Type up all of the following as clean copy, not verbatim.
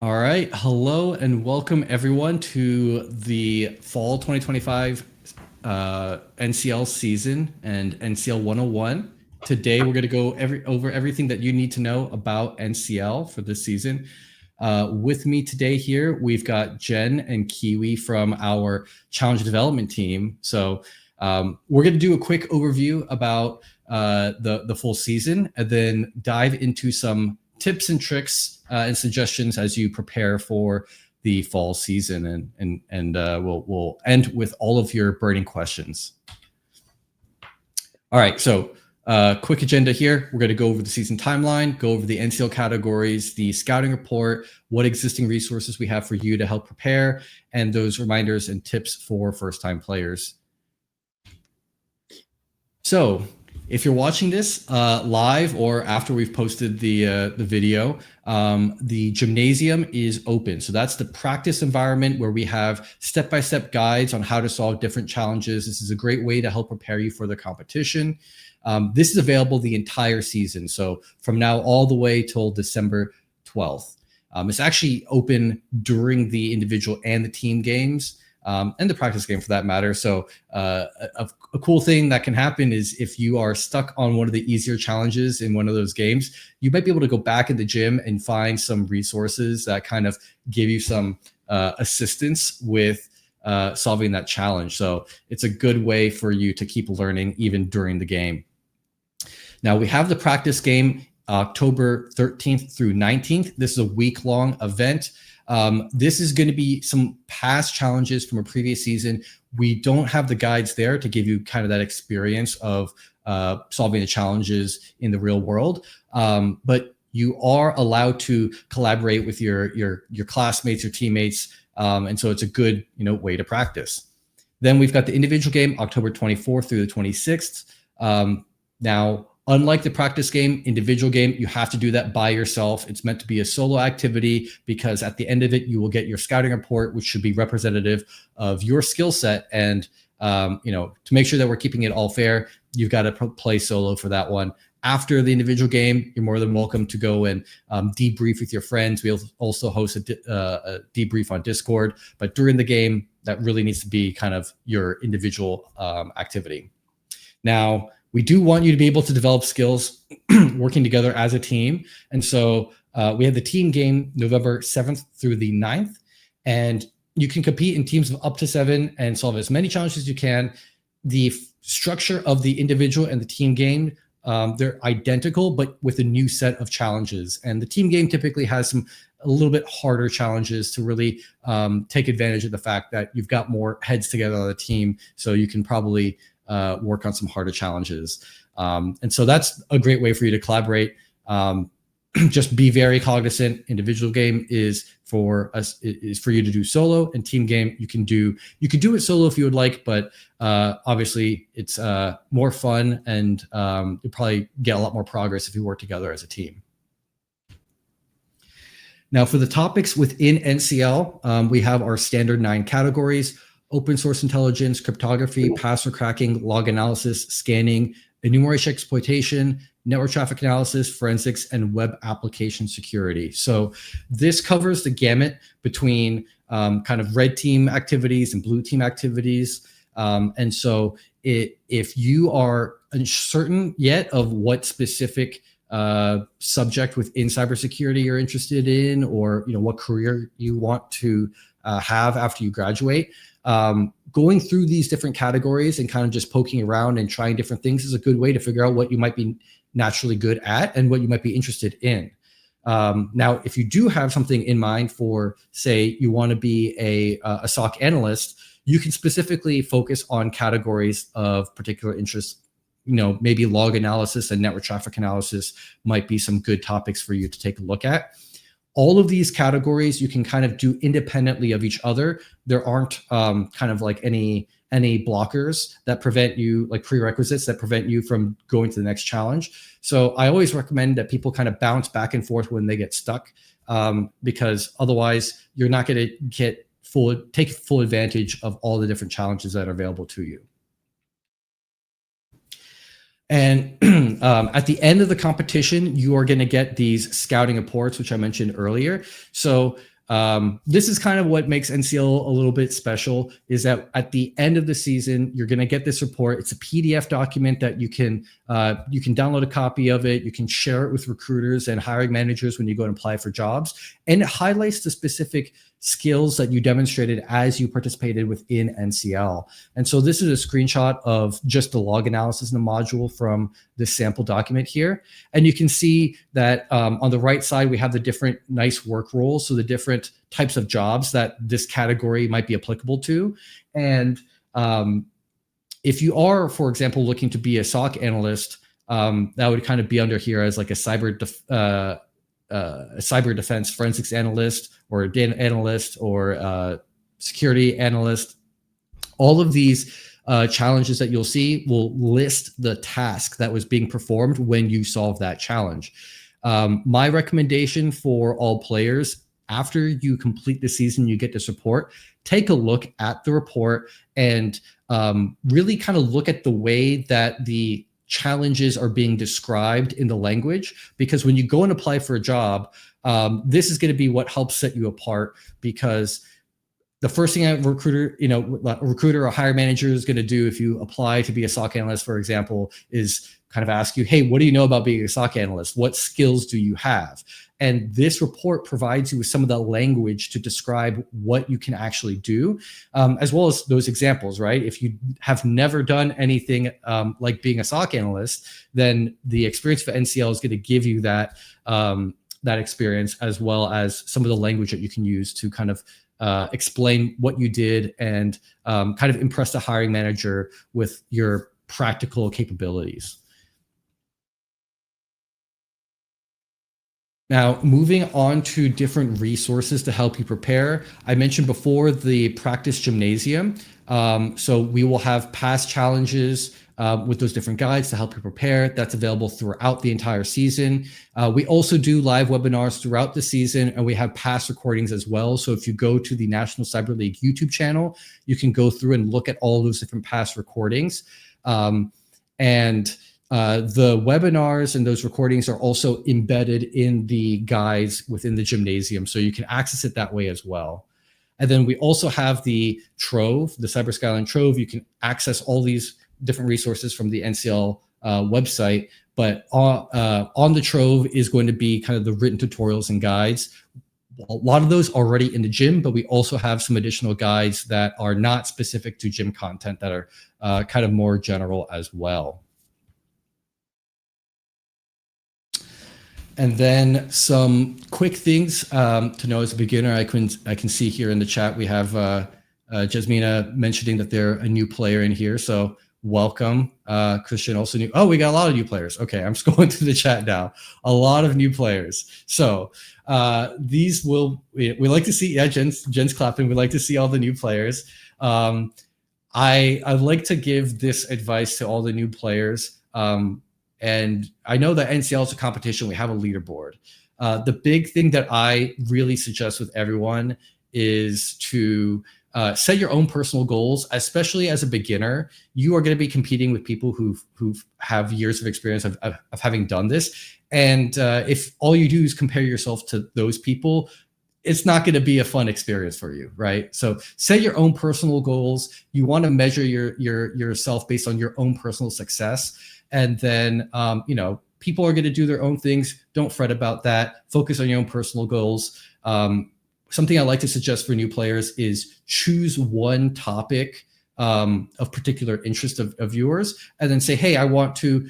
All right. Hello and welcome everyone to the fall 2025 NCL season and NCL 101. Today we're going to go over everything that you need to know about NCL for this season. With me today here, we've got Jen and Kiwi from our challenge development team. So we're going to do a quick overview about the full season and then dive into some tips and tricks and suggestions as you prepare for the fall season, and we'll end with all of your burning questions. All right, so quick agenda here. We're going to go over the season timeline, go over the NCL categories, the scouting report, what existing resources we have for you to help prepare, and those reminders and tips for first-time players. So if you're watching this live or after we've posted the video, the gymnasium is open. So that's the practice environment where we have step-by-step guides on how to solve different challenges. This is a great way to help prepare you for the competition. This is available the entire season. So from now all the way till December 12th. It's actually open during the individual and the team games. And the practice game for that matter. So a cool thing that can happen is if you are stuck on one of the easier challenges in one of those games, you might be able to go back in the gym and find some resources that kind of give you some assistance with solving that challenge. So it's a good way for you to keep learning even during the game. Now we have the practice game October 13th through 19th. This is a week-long event. This is going to be some past challenges from a previous season. We don't have the guides there to give you kind of that experience of solving the challenges in the real world. But you are allowed to collaborate with your classmates, your teammates. And so it's a good, way to practice. Then we've got the individual game, October 24th through the 26th. Now, unlike the practice game, individual game, you have to do that by yourself. It's meant to be a solo activity because at the end of it, you will get your scouting report, which should be representative of your skill set. And, to make sure that we're keeping it all fair, you've got to play solo for that one. After the individual game, you're more than welcome to go and debrief with your friends. We'll also host a debrief on Discord. But during the game, that really needs to be kind of your individual activity. Now, we do want you to be able to develop skills working together as a team. And so we have the team game November 7th through the 9th. And you can compete in teams of up to 7 and solve as many challenges as you can. The structure of the individual and the team game, they're identical, but with a new set of challenges. And the team game typically has a little bit harder challenges to really take advantage of the fact that you've got more heads together on the team. So you can probably work on some harder challenges. And so that's a great way for you to collaborate. Just be very cognizant. Individual game is for you to do solo, and team game you can do it solo if you would like, but obviously it's more fun and you'll probably get a lot more progress if you work together as a team. Now for the topics within NCL, we have our standard 9 categories: open source intelligence, cryptography, password cracking, log analysis, scanning, enumeration exploitation, network traffic analysis, forensics, and web application security. So this covers the gamut between kind of red team activities and blue team activities. And so if you are uncertain yet of what specific subject within cybersecurity you're interested in, or what career you want to have after you graduate, going through these different categories and kind of just poking around and trying different things is a good way to figure out what you might be naturally good at and what you might be interested in. Now, if you do have something in mind for, say, you want to be a SOC analyst, you can specifically focus on categories of particular interest. Maybe log analysis and network traffic analysis might be some good topics for you to take a look at. All of these categories you can kind of do independently of each other. There aren't kind of like any blockers that prevent you, like prerequisites that prevent you from going to the next challenge. So I always recommend that people kind of bounce back and forth when they get stuck, because otherwise you're not going to take full advantage of all the different challenges that are available to you. And at the end of the competition, you are going to get these scouting reports, which I mentioned earlier. So This is kind of what makes NCL a little bit special, is that at the end of the season, you're going to get this report. It's a PDF document that you can download a copy of it. You can share it with recruiters and hiring managers when you go and apply for jobs. And it highlights the specific skills that you demonstrated as you participated within NCL. And so this is a screenshot of just the log analysis in the module from this sample document here. And you can see that on the right side, we have the different nice work roles. So the different types of jobs that this category might be applicable to. And if you are, for example, looking to be a SOC analyst, that would kind of be under here as like a cyber defense forensics analyst or a data analyst or security analyst. All of these challenges that you'll see will list the task that was being performed when you solve that challenge. My recommendation for all players, after you complete the season, you get this report, take a look at the report and really kind of look at the way that the challenges are being described in the language, because when you go and apply for a job, this is going to be what helps set you apart, because the first thing a recruiter or hire manager is going to do if you apply to be a SOC analyst, for example, is kind of ask you, hey, what do you know about being a SOC analyst? What skills do you have? And this report provides you with some of the language to describe what you can actually do, as well as those examples, right? If you have never done anything like being a SOC analyst, then the experience for NCL is going to give you that experience, as well as some of the language that you can use to kind of explain what you did and kind of impress the hiring manager with your practical capabilities. Now, moving on to different resources to help you prepare. I mentioned before the practice gymnasium. So we will have past challenges with those different guides to help you prepare. That's available throughout the entire season. We also do live webinars throughout the season, and we have past recordings as well. So if you go to the National Cyber League YouTube channel, you can go through and look at all those different past recordings. The webinars and those recordings are also embedded in the guides within the gymnasium, so you can access it that way as well. And then we also have the Trove, the Cyber Skyline Trove. You can access all these different resources from the NCL website, but on the Trove is going to be kind of the written tutorials and guides. A lot of those already in the gym, but we also have some additional guides that are not specific to gym content that are kind of more general as well. And then some quick things to know as a beginner. I can see here in the chat we have Jasmina mentioning that they're a new player in here, so welcome. Christian also new. Oh, we got a lot of new players. Okay, I'm just going through the chat now. A lot of new players. So these will we like to see. Yeah, Jen's clapping. We like to see all the new players. I'd like to give this advice to all the new players. And I know that NCL is a competition. We have a leaderboard. The big thing that I really suggest with everyone is to set your own personal goals, especially as a beginner. You are going to be competing with people who have years of experience of having done this. And if all you do is compare yourself to those people, it's not going to be a fun experience for you, right? So set your own personal goals. You want to measure yourself based on your own personal success. And then, people are going to do their own things. Don't fret about that. Focus on your own personal goals. Something I like to suggest for new players is choose one topic of particular interest of yours, and then say, hey, I want to,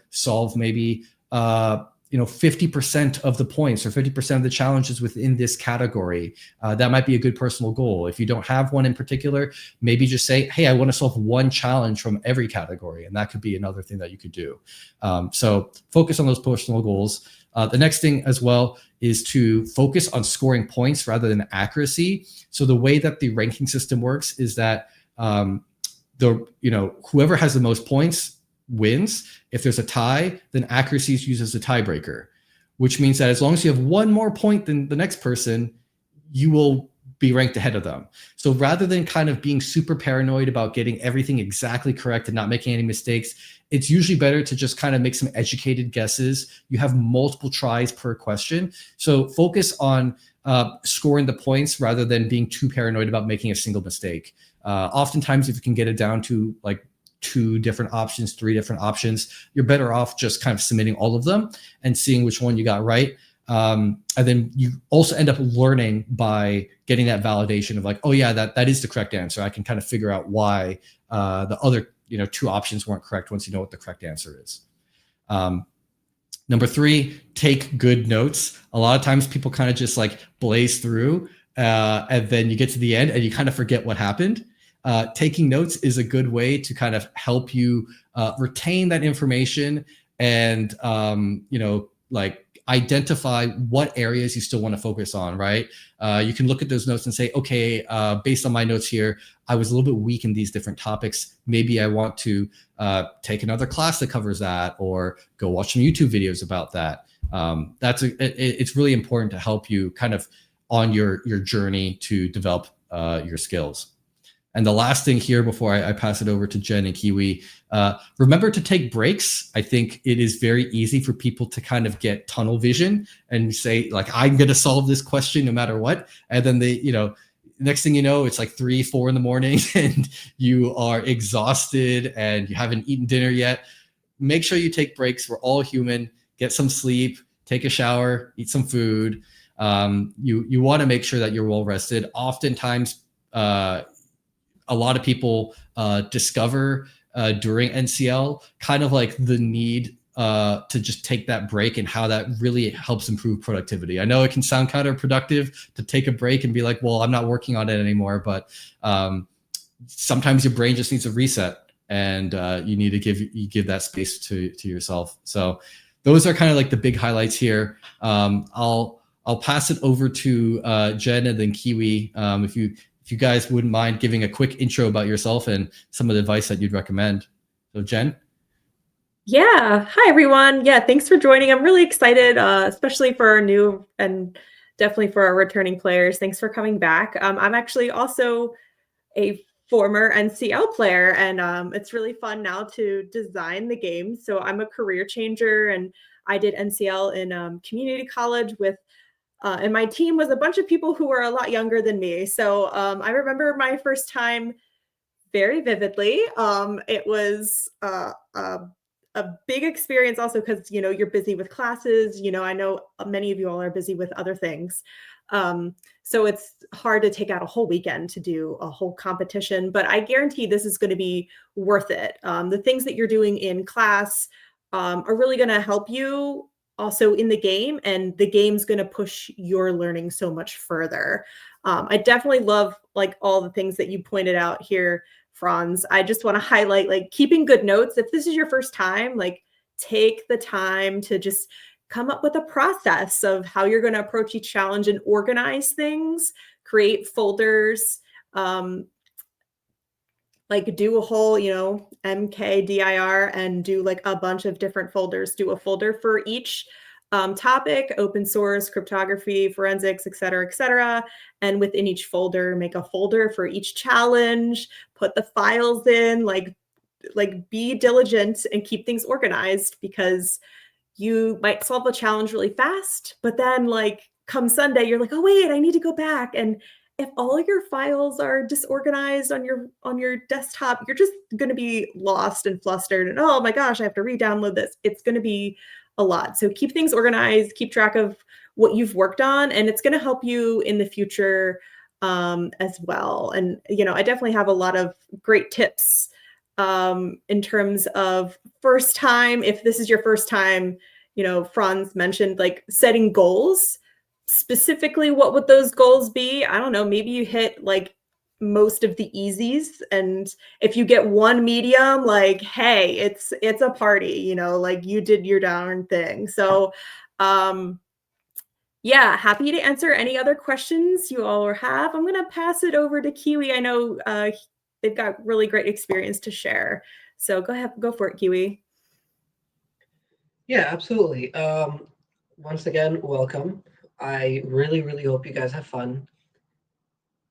solve maybe, 50% of the points or 50% of the challenges within this category. That might be a good personal goal. If you don't have one in particular, maybe just say, hey, I want to solve one challenge from every category. And that could be another thing that you could do. So focus on those personal goals. The next thing as well is to focus on scoring points rather than accuracy. So the way that the ranking system works is that whoever has the most points wins. If there's a tie, then accuracy is used as a tiebreaker, which means that as long as you have one more point than the next person, you will be ranked ahead of them. So rather than kind of being super paranoid about getting everything exactly correct and not making any mistakes, it's usually better to just kind of make some educated guesses. You have multiple tries per question. So focus on scoring the points rather than being too paranoid about making a single mistake. Oftentimes, if you can get it down to like 2 different options, 3 different options, you're better off just kind of submitting all of them and seeing which one you got right. And then you also end up learning by getting that validation of like, oh yeah, that is the correct answer. I can kind of figure out why the other 2 options weren't correct once you know what the correct answer is. Number 3, take good notes. A lot of times people kind of just like blaze through and then you get to the end and you kind of forget what happened. Taking notes is a good way to kind of help you retain that information and like identify what areas you still want to focus on, right? You can look at those notes and say, okay, based on my notes here, I was a little bit weak in these different topics. Maybe I want to take another class that covers that, or go watch some YouTube videos about that. It's really important to help you kind of on your journey to develop your skills. And the last thing here before I pass it over to Jen and Kiwi, remember to take breaks. I think it is very easy for people to kind of get tunnel vision and say, like, I'm going to solve this question no matter what. And then next thing you know, it's like 3, 4 in the morning and you are exhausted and you haven't eaten dinner yet. Make sure you take breaks. We're all human. Get some sleep, take a shower, eat some food. You want to make sure that you're well rested. Oftentimes, a lot of people discover during NCL kind of like the need to just take that break and how that really helps improve productivity. I know it can sound counterproductive to take a break and be like, well, I'm not working on it anymore, but sometimes your brain just needs a reset and you need to give that space to yourself. So those are kind of like the big highlights here. I'll pass it over to Jen and then Kiwi. If you guys wouldn't mind giving a quick intro about yourself and some of the advice that you'd recommend. So Jen? Yeah. Hi, everyone. Yeah, thanks for joining. I'm really excited, especially for our new and definitely for our returning players. Thanks for coming back. I'm actually also a former NCL player, and it's really fun now to design the game. So I'm a career changer, and I did NCL in community college and my team was a bunch of people who were a lot younger than me. So I remember my first time very vividly. It was a big experience also because, you're busy with classes. I know many of you all are busy with other things. So it's hard to take out a whole weekend to do a whole competition, but I guarantee this is going to be worth it. The things that you're doing in class are really going to help you also in the game, and the game's going to push your learning so much further. I definitely love like all the things that you pointed out here, Franz. I just want to highlight like keeping good notes. If this is your first time, like take the time to just come up with a process of how you're going to approach each challenge and organize things, create folders, like do a whole, MKDIR and do like a bunch of different folders. Do a folder for each topic, open source, cryptography, forensics, et cetera, et cetera. And within each folder, make a folder for each challenge, put the files in, like be diligent and keep things organized, because you might solve a challenge really fast, but then like come Sunday, you're like, oh wait, I need to go back. And if all your files are disorganized on your desktop, you're just going to be lost and flustered. And oh my gosh, I have to re-download this. It's going to be a lot. So keep things organized, keep track of what you've worked on, and it's going to help you in the future as well. And, I definitely have a lot of great tips in terms of first time. If this is your first time, Franz mentioned like setting goals. Specifically, what would those goals be? I don't know. Maybe you hit like most of the easies, and if you get one medium, like, hey, it's a party, like you did your darn thing. So yeah, happy to answer any other questions you all have. I'm gonna pass it over to Kiwi. I know they've got really great experience to share, so go for it, Kiwi. Yeah, absolutely. Once again, welcome. I really, really hope you guys have fun.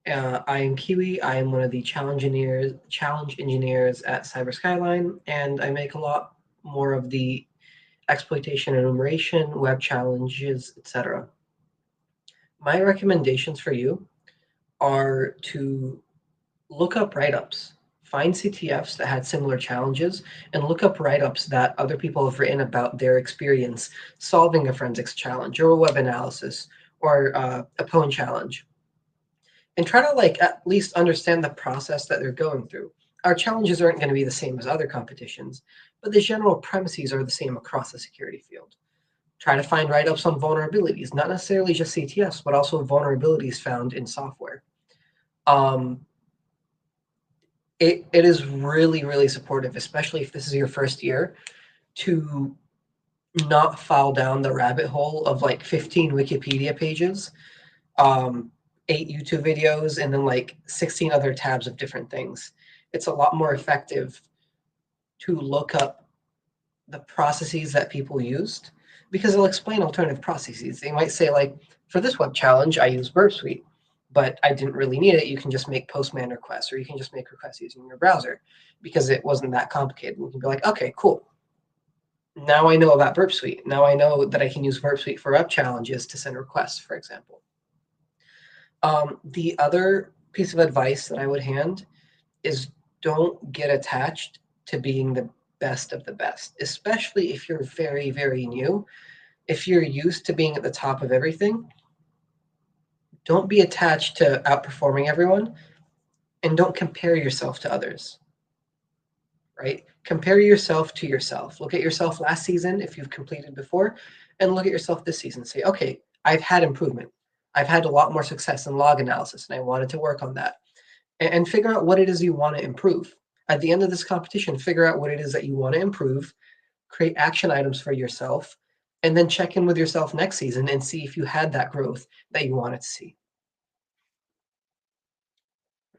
I am Kiwi. I am one of the challenge engineers at Skyline, and I make a lot more of the exploitation enumeration, web challenges, etc. My recommendations for you are to look up write-ups. Find CTFs that had similar challenges and look up write-ups that other people have written about their experience solving a forensics challenge or a web analysis or a Pwn challenge. And try to like at least understand the process that they're going through. Our challenges aren't going to be the same as other competitions, but the general premises are the same across the security field. Try to find write-ups on vulnerabilities, not necessarily just CTFs, but also vulnerabilities found in software. It is really, really supportive, especially if this is your first year, to not fall down the rabbit hole of like 15 Wikipedia pages, 8 YouTube videos, and then like 16 other tabs of different things. It's a lot more effective to look up the processes that people used because it'll explain alternative processes. They might say like, for this web challenge, I use Burp Suite, but I didn't really need it. You can just make Postman requests, or you can just make requests using your browser because it wasn't that complicated. You can be like, okay, cool. Now I know about Burp Suite. Now I know that I can use Burp Suite for web challenges to send requests, for example. The other piece of advice that I would hand is don't get attached to being the best of the best, especially if you're very, very new. If you're used to being at the top of everything, don't be attached to outperforming everyone, and don't compare yourself to others, right? Compare yourself to yourself. Look at yourself last season if you've completed before, and look at yourself this season. Say, okay, I've had improvement. I've had a lot more success in log analysis, and I wanted to work on that. And figure out what it is you want to improve. At the end of this competition, figure out what it is that you want to improve, create action items for yourself, and then check in with yourself next season and see if you had that growth that you wanted to see.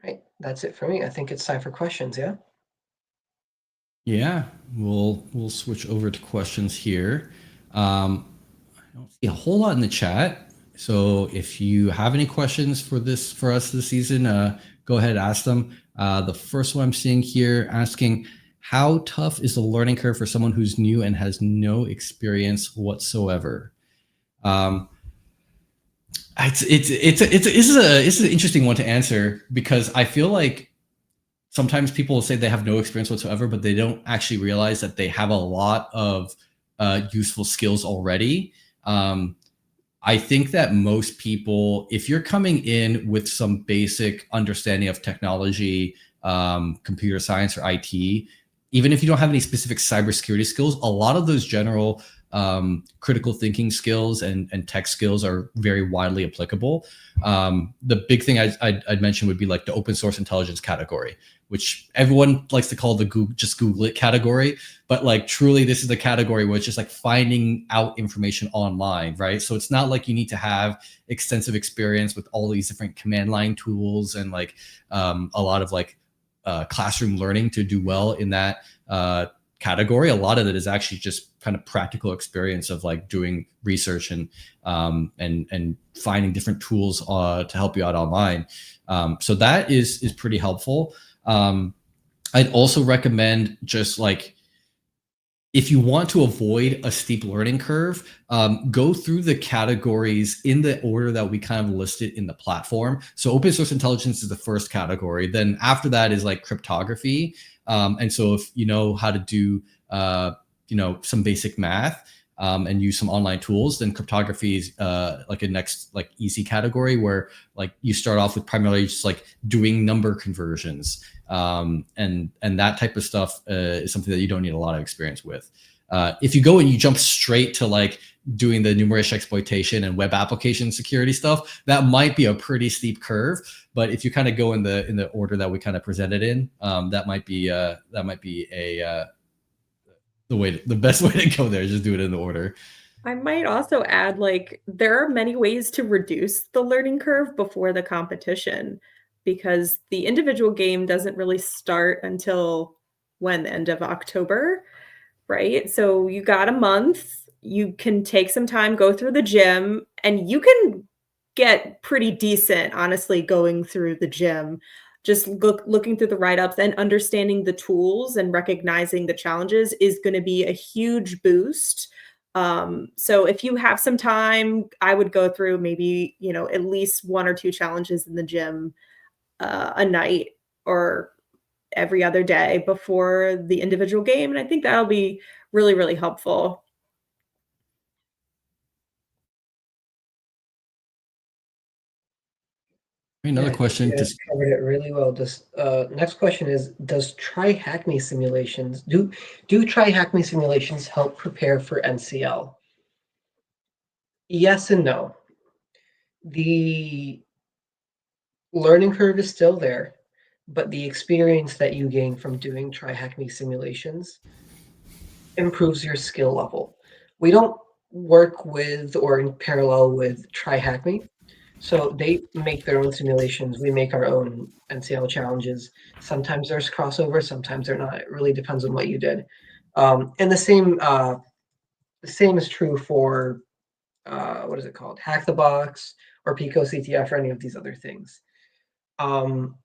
Right, that's it for me. I think it's time for questions, yeah? Yeah, we'll switch over to questions here. I don't see a whole lot in the chat, so if you have any questions for us this season, go ahead and ask them. The first one I'm seeing here asking, how tough is the learning curve for someone who's new and has no experience whatsoever? It's an interesting one to answer because I feel like sometimes people say they have no experience whatsoever, but they don't actually realize that they have a lot of useful skills already. I think that most people, if you're coming in with some basic understanding of technology, computer science, or IT, even if you don't have any specific cybersecurity skills, a lot of those general critical thinking skills and tech skills are very widely applicable. The big thing I'd mention would be like the open source intelligence category, which everyone likes to call the just Google it category. But like truly, this is the category where it's just like finding out information online, right? So it's not like you need to have extensive experience with all these different command line tools and like a lot of like classroom learning to do well in that category. A lot of it is actually just kind of practical experience of like doing research and finding different tools to help you out online. So that is pretty helpful. I'd also recommend just like, if you want to avoid a steep learning curve, go through the categories in the order that we kind of listed in the platform. So open source intelligence is the first category. Then after that is like cryptography. And so if you know how to do, some basic math and use some online tools, then cryptography is like a next like easy category where like you start off with primarily just like doing number conversions. And that type of stuff is something that you don't need a lot of experience with. If you go and you jump straight to like doing the numeric exploitation and web application security stuff, that might be a pretty steep curve. But if you kind of go in the order that we kind of presented in, that might be the best way to go there. Just do it in the order. I might also add, like, there are many ways to reduce the learning curve before the competition because the individual game doesn't really start until when? The end of October, right? So you got a month. You can take some time, go through the gym, and you can get pretty decent, honestly, going through the gym. Just looking through the write-ups and understanding the tools and recognizing the challenges is gonna be a huge boost. So if you have some time, I would go through maybe, at least 1 or 2 challenges in the gym, a night or every other day before the individual game, and I think that'll be really, really helpful. Yeah, Another I think question you to covered it really well. Next question is, does try hack me simulations do try hack me simulations help prepare for NCL? Yes and no. The learning curve is still there, but the experience that you gain from doing try hack me simulations improves your skill level. We don't work with or in parallel with try hack me. So they make their own simulations. We make our own NCL challenges. Sometimes there's crossover, sometimes they're not. It really depends on what you did. And the same is true for what is it called? Hack the Box or Pico CTF or any of these other things. Um,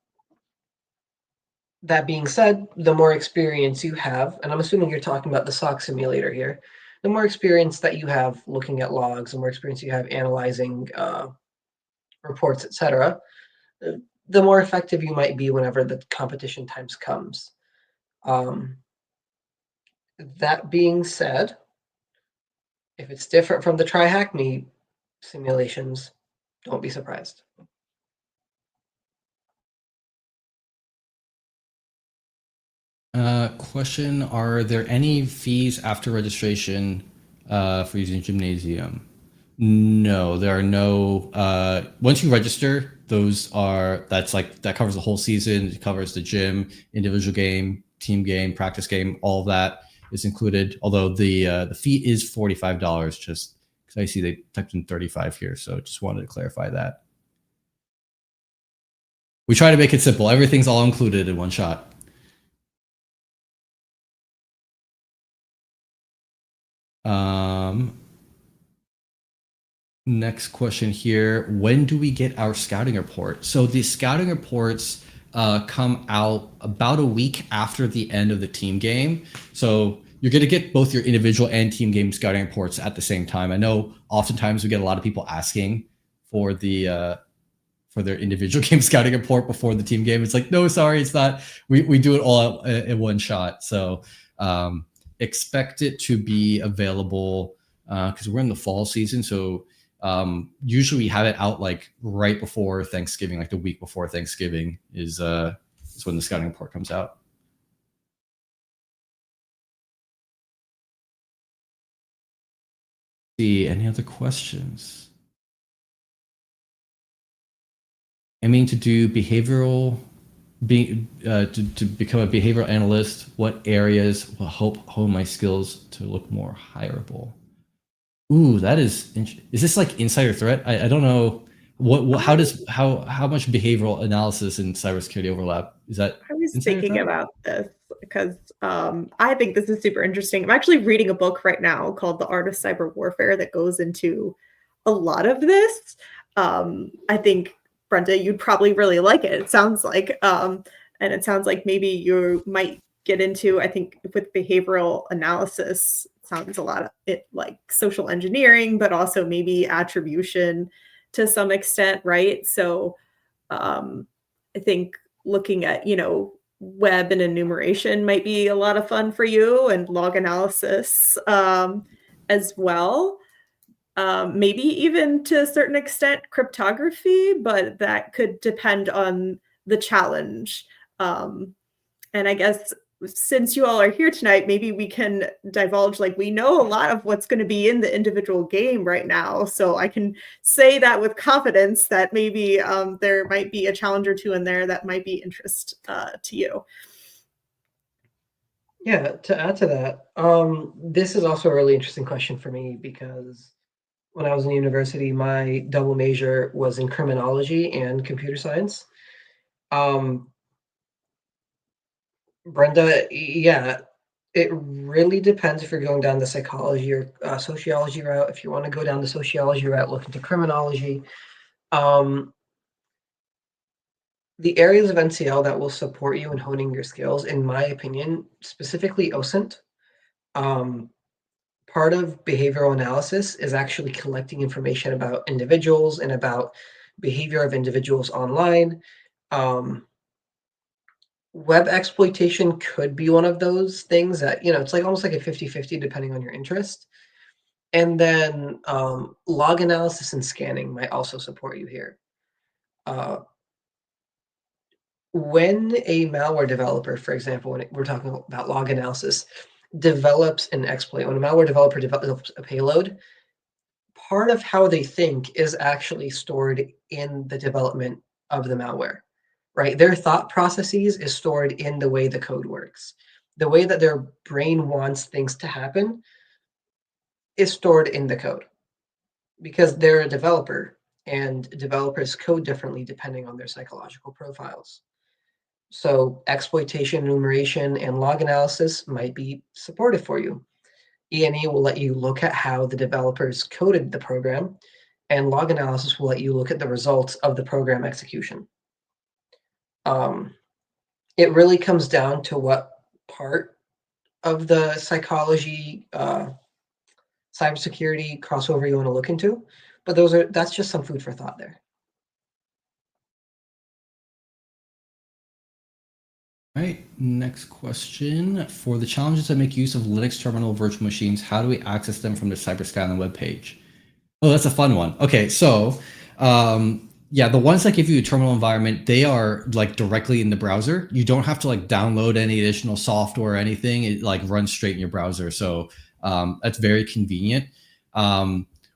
that being said, the more experience you have, and I'm assuming you're talking about the SOC simulator here, the more experience that you have looking at logs, the more experience you have analyzing reports, etc., the more effective you might be whenever the competition times comes. Um, that being said, if it's different from the try hack me simulations, don't be surprised. question: are there any fees after registration for using Gymnasium? No, there are no. Once you register, that covers the whole season. It covers the gym, individual game, team game, practice game. All of that is included. Although the fee is $45, just because I see they typed in 35 here, so just wanted to clarify that. We try to make it simple. Everything's all included in one shot. Next question here. When do we get our scouting report? So the scouting reports come out about a week after the end of the team game. So you're going to get both your individual and team game scouting reports at the same time. I know oftentimes we get a lot of people asking for for their individual game scouting report before the team game. It's like, no, sorry, it's not. We do it all in one shot. So expect it to be available because we're in the fall season. So usually we have it out like right before Thanksgiving, like the week before Thanksgiving is when the scouting report comes out. See, any other questions? I mean, to do behavioral, to become a behavioral analyst, what areas will help hone my skills to look more hireable? Ooh, that is this like insider threat? I don't know what how does how much behavioral analysis and cybersecurity overlap? Is that I was insider thinking threat? about this because I think this is super interesting. I'm actually reading a book right now called The Art of Cyber Warfare that goes into a lot of this. I think, Brenda, you'd probably really like it. It sounds like, and it sounds like maybe you might get into, I think, with behavioral analysis, sounds a lot of it like social engineering, but also maybe attribution to some extent, right? So, um, I think looking at, web and enumeration might be a lot of fun for you and log analysis as well. Maybe even to a certain extent cryptography, but that could depend on the challenge. Um, and I guess since you all are here tonight, maybe we can divulge, like, we know a lot of what's going to be in the individual game right now. So I can say that with confidence that maybe there might be a challenge or two in there that might be interest to you. Yeah, to add to that, this is also a really interesting question for me because when I was in university, my double major was in criminology and computer science. Um, Brenda, yeah, it really depends if you're going down the psychology or sociology route. If you want to go down the sociology route, look into criminology. The areas of NCL that will support you in honing your skills, in my opinion, specifically OSINT, part of behavioral analysis is actually collecting information about individuals and about behavior of individuals online. Web exploitation could be one of those things that, it's like almost like a 50-50 depending on your interest. And then log analysis and scanning might also support you here. When a malware developer, for example, when we're talking about log analysis, develops an exploit, when a malware developer develops a payload, part of how they think is actually stored in the development of the malware, right? Their thought processes is stored in the way the code works. The way that their brain wants things to happen is stored in the code because they're a developer and developers code differently depending on their psychological profiles. So exploitation, enumeration, and log analysis might be supportive for you. E&E will let you look at how the developers coded the program, and log analysis will let you look at the results of the program execution. It really comes down to what part of the psychology, cybersecurity crossover you want to look into, but that's just some food for thought there. All right, next question. For the challenges that make use of Linux terminal virtual machines, how do we access them from the Cyber Skyline webpage? Oh, that's a fun one. Okay, so yeah, the ones that give you a terminal environment, they are like directly in the browser. You don't have to like download any additional software or anything. It like runs straight in your browser. So that's very convenient.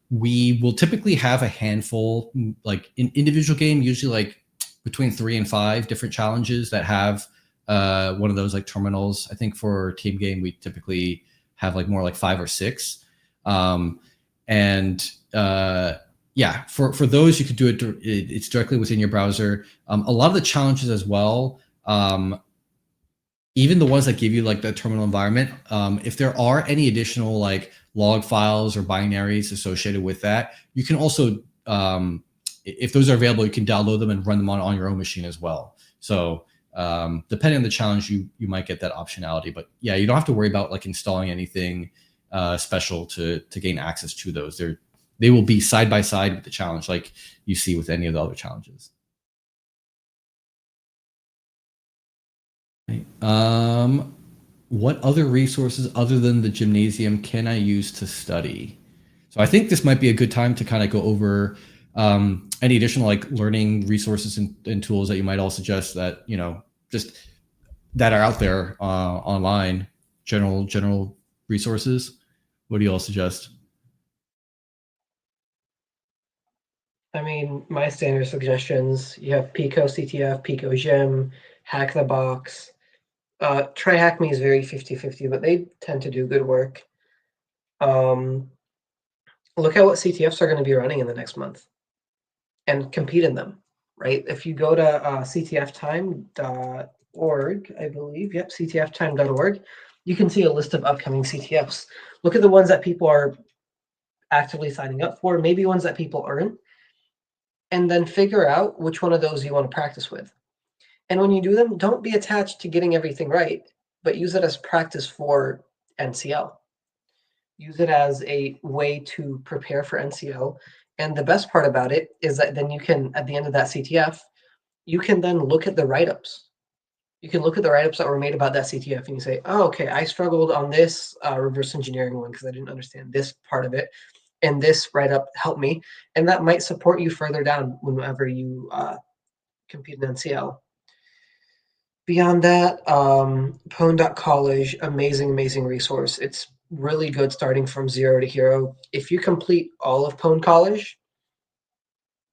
We will typically have a handful, like in individual game, usually like between 3 and 5 different challenges that have one of those like terminals. I think for team game, we typically have like more like 5 or 6. Yeah, for those you could do it. It's directly within your browser. A lot of the challenges as well, even the ones that give you like the terminal environment, if there are any additional like log files or binaries associated with that, you can also, if those are available, you can download them and run them on your own machine as well. So depending on the challenge, you might get that optionality. But yeah, you don't have to worry about like installing anything special to gain access to those. They will be side by side with the challenge, like you see with any of the other challenges. Right. What other resources other than the gymnasium can I use to study? So I think this might be a good time to kind of go over any additional like learning resources and tools that you might all suggest that, just that are out there online, general resources. What do you all suggest? I mean, my standard suggestions, you have Pico CTF, Pico Gym, Hack the Box. Try Hack Me is very 50-50, but they tend to do good work. Look at what CTFs are going to be running in the next month and compete in them, right? If you go to ctftime.org, I believe, yep, ctftime.org, you can see a list of upcoming CTFs. Look at the ones that people are actively signing up for, maybe ones that people aren't, and then figure out which one of those you want to practice with. And when you do them, don't be attached to getting everything right, but use it as practice for NCL. Use it as a way to prepare for NCL. And the best part about it is that then you can, at the end of that CTF, you can then look at the write-ups. You can look at the write-ups that were made about that CTF and you say, oh, okay, I struggled on this reverse engineering one because I didn't understand this part of it. And this write-up helped me. And that might support you further down whenever you compete in NCL. Beyond that, Pwn.college, amazing resource. It's really good starting from 0 to hero. If you complete all of Pwn College,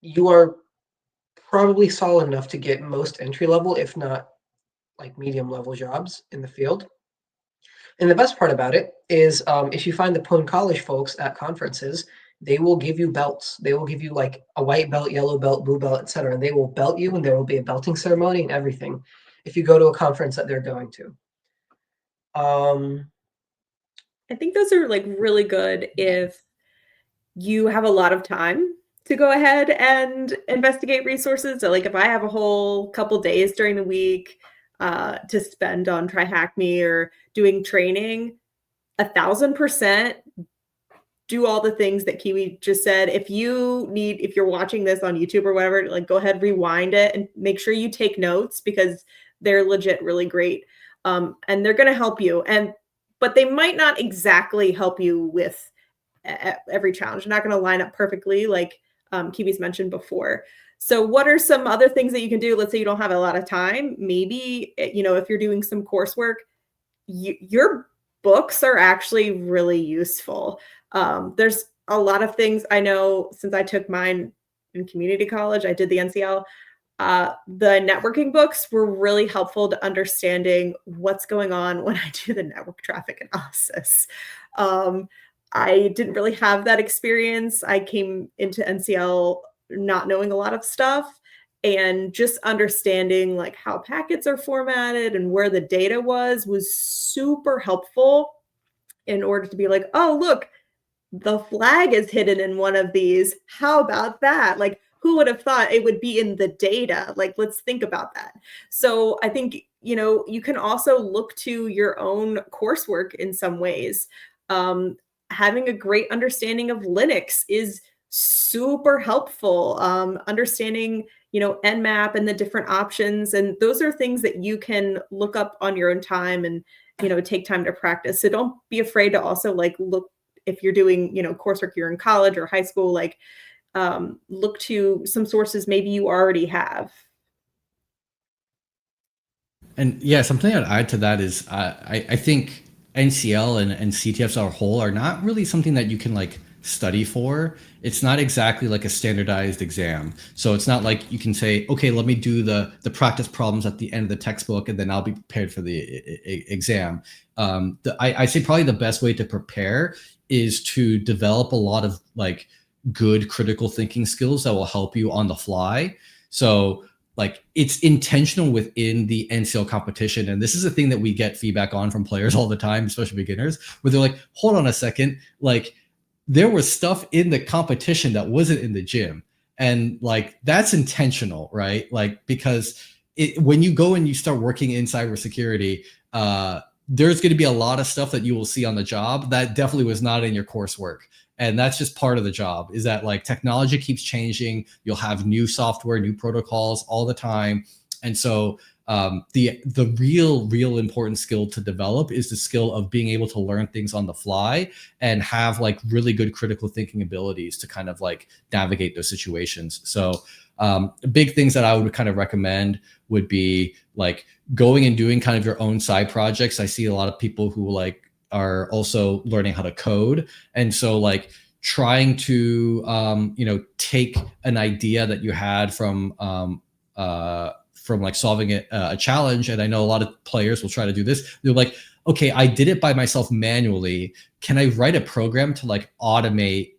you are probably solid enough to get most entry level, if not like medium level jobs in the field. And the best part about it is if you find the Pwn College folks at conferences, they will give you belts. They will give you like a white belt, yellow belt, blue belt, etc. And they will belt you and there will be a belting ceremony and everything if you go to a conference that they're going to. I think those are like really good if you have a lot of time to go ahead and investigate resources. So like if I have a whole couple days during the week to spend on Try Hack Me or doing training, 1,000% do all the things that Kiwi just said. If you're watching this on YouTube or whatever, like go ahead, rewind it and make sure you take notes because they're legit really great. And they're going to help you. But they might not exactly help you with every challenge. They're not going to line up perfectly like Kiwi's mentioned before. So what are some other things that you can do? Let's say you don't have a lot of time. Maybe, if you're doing some coursework, your books are actually really useful. There's a lot of things I know since I took mine in community college, I did the NCL. The networking books were really helpful to understanding what's going on when I do the network traffic analysis. I didn't really have that experience. I came into NCL not knowing a lot of stuff, and just understanding like how packets are formatted and where the data was super helpful in order to be like, oh, look, the flag is hidden in one of these. How about that? Like, who would have thought it would be in the data? Like, let's think about that. So I think, you can also look to your own coursework in some ways. Having a great understanding of Linux is super helpful. Understanding, Nmap and the different options. And those are things that you can look up on your own time and, take time to practice. So don't be afraid to also look, if you're doing, coursework, you're in college or high school, look to some sources maybe you already have. And yeah, something I'd add to that is I think NCL and CTFs as a whole are not really something that you can study for. It's not exactly like a standardized exam. So it's not like you can say, okay, let me do the practice problems at the end of the textbook and then I'll be prepared for the exam. I say probably the best way to prepare is to develop a lot of good critical thinking skills that will help you on the fly. So it's intentional within the NCL competition. And this is a thing that we get feedback on from players all the time, especially beginners, where they're like, hold on a second. There was stuff in the competition that wasn't in the gym. And that's intentional, right? Because when you go and you start working in cybersecurity, there's going to be a lot of stuff that you will see on the job that definitely was not in your coursework. And that's just part of the job, is that technology keeps changing. You'll have new software, new protocols all the time. And so the real important skill to develop is the skill of being able to learn things on the fly and have really good critical thinking abilities to kind of navigate those situations. So big things that I would kind of recommend would be going and doing kind of your own side projects. I see a lot of people who are also learning how to code. And so trying to, take an idea that you had from solving a challenge. And I know a lot of players will try to do this. They're like, okay, I did it by myself manually. Can I write a program to automate,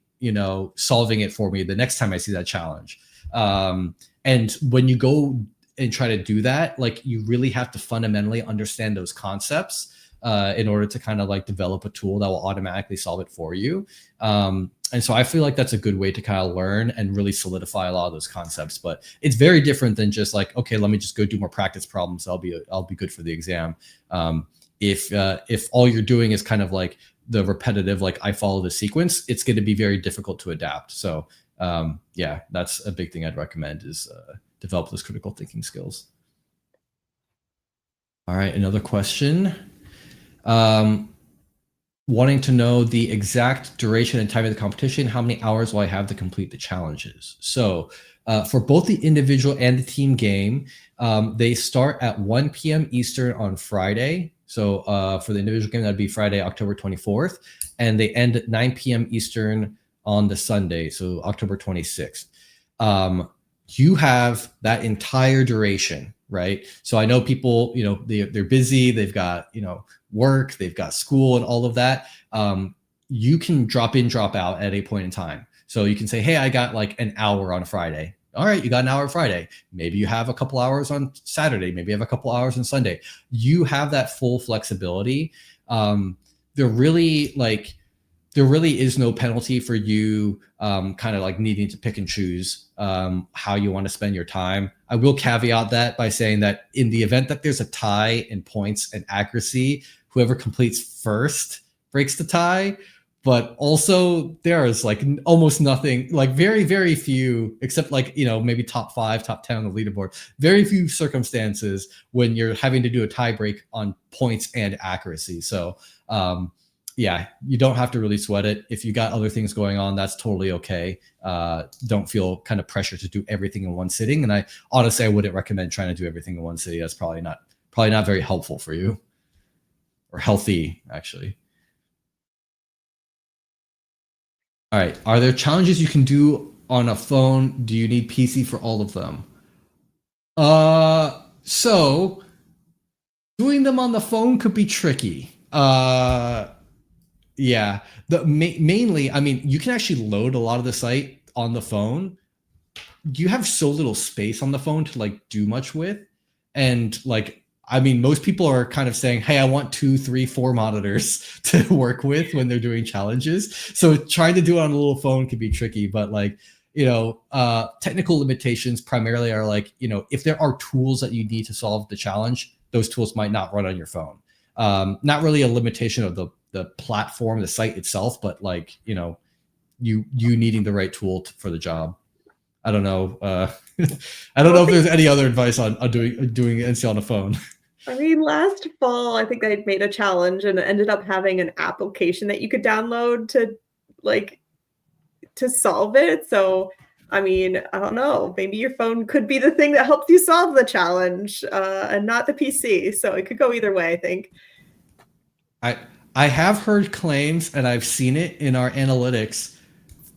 solving it for me the next time I see that challenge? And when you go and try to do that, you really have to fundamentally understand those concepts in order to kind of develop a tool that will automatically solve it for you. And so I feel that's a good way to kind of learn and really solidify a lot of those concepts. But it's very different than just okay, let me just go do more practice problems. I'll be good for the exam. If all you're doing is kind of the repetitive, I follow the sequence, it's going to be very difficult to adapt. So yeah, that's a big thing I'd recommend is develop those critical thinking skills. All right, another question. Wanting to know the exact duration and time of the competition. How many hours will I have to complete the challenges? So for both the individual and the team game, they start at 1 p.m. Eastern on Friday. So for the individual game, that'd be Friday, October 24th. And they end at 9 p.m. Eastern on the Sunday, so October 26th. You have that entire duration, right? So I know people, they're busy, they've got, work, they've got school and all of that. You can drop in, drop out at a point in time. So you can say, hey, I got an hour on Friday. All right, you got an hour Friday. Maybe you have a couple hours on Saturday. Maybe you have a couple hours on Sunday. You have that full flexibility. They're really there really is no penalty for you kind of like needing to pick and choose how you want to spend your time. I will caveat that by saying that in the event that there's a tie in points and accuracy, whoever completes first breaks the tie. But also there is like almost nothing, like very, very few, except like, maybe top 5, top 10 on the leaderboard, very few circumstances when you're having to do a tie break on points and accuracy. So yeah, you don't have to really sweat it. If you got other things going on, that's totally okay. Don't feel kind of pressure to do everything in one sitting. And I wouldn't recommend trying to do everything in one sitting. That's probably not very helpful for you, or healthy, actually. All right. Are there challenges you can do on a phone? Do you need PC for all of them? So doing them on the phone could be tricky. Yeah. Mainly, I mean, you can actually load a lot of the site on the phone. You have so little space on the phone to like do much with. And like, I mean, most people are kind of saying, hey, I want 2, 3, 4 monitors to work with when they're doing challenges. So trying to do it on a little phone can be tricky, but like, technical limitations primarily are like, if there are tools that you need to solve the challenge, those tools might not run on your phone. Not really a limitation of the platform, the site itself, but like, you needing the right tool for the job. I don't know. I don't know if there's any other advice on doing NCL on a phone. I mean, last fall, I think I made a challenge and ended up having an application that you could download to solve it. So, I mean, I don't know. Maybe your phone could be the thing that helps you solve the challenge, and not the PC. So it could go either way, I think. I have heard claims, and I've seen it in our analytics.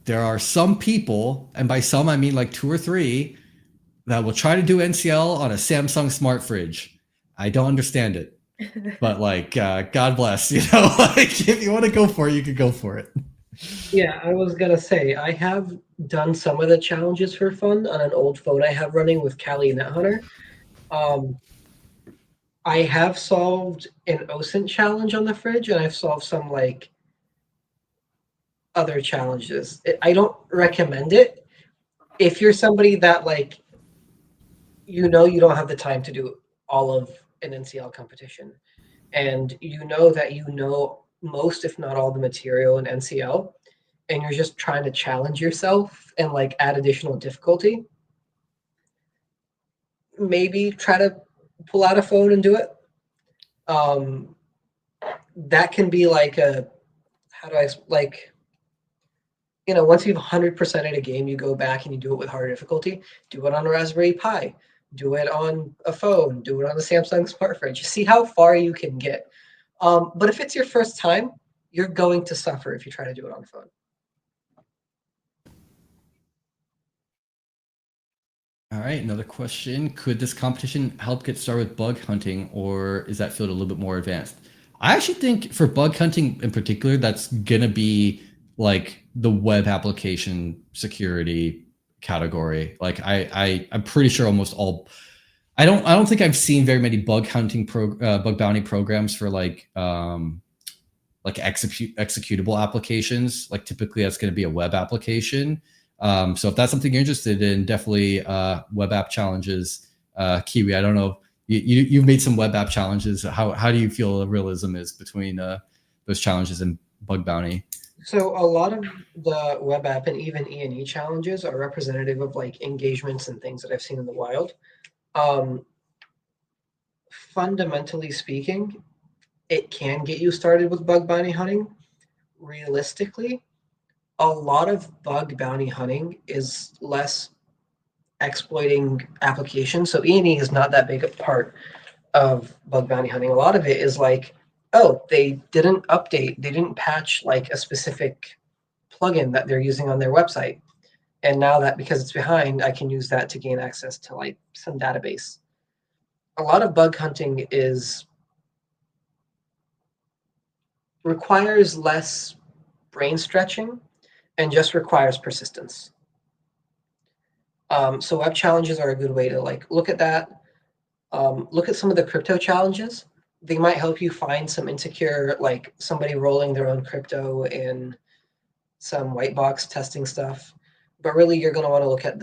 There are some people, and by some I mean like 2 or 3, that will try to do NCL on a Samsung smart fridge. I don't understand it, but like, God bless, like if you want to go for it, you could go for it. Yeah, I was gonna say, I have done some of the challenges for fun on an old phone I have running with Kali NetHunter. I have solved an OSINT challenge on the fridge, and I've solved some like other challenges. I don't recommend it if you're somebody that like, you don't have the time to do all of an NCL competition, and that most, if not all, the material in NCL, and you're just trying to challenge yourself and like add additional difficulty. Maybe try to pull out a phone and do it. That can be like once you've 100%ed a game, you go back and you do it with harder difficulty. Do it on a Raspberry Pi. Do it on a phone. Do it on a Samsung smart fridge. See how far you can get. But if it's your first time, you're going to suffer if you try to do it on a phone. All right, another question. Could this competition help get started with bug hunting, or is that field a little bit more advanced? I actually think for bug hunting in particular, that's going to be like the web application security category. Like I'm pretty sure almost all, I don't think I've seen very many bug hunting bug bounty programs for like executable applications. Like typically that's going to be a web application. So if that's something you're interested in, definitely web app challenges. Kiwi, I don't know. You've made some web app challenges. How do you feel the realism is between those challenges and bug bounty? So a lot of the web app and even E&E challenges are representative of like engagements and things that I've seen in the wild. Fundamentally speaking, it can get you started with bug bounty hunting. Realistically, a lot of bug bounty hunting is less exploiting applications. So E&E is not that big a part of bug bounty hunting. A lot of it is like, oh, they didn't update, they didn't patch like a specific plugin that they're using on their website. And now that because it's behind, I can use that to gain access to like some database. A lot of bug hunting requires less brain stretching and just requires persistence. So web challenges are a good way to like look at that. Look at some of the crypto challenges. They might help you find some insecure, like somebody rolling their own crypto in some white box testing stuff. But really, you're going to want to look at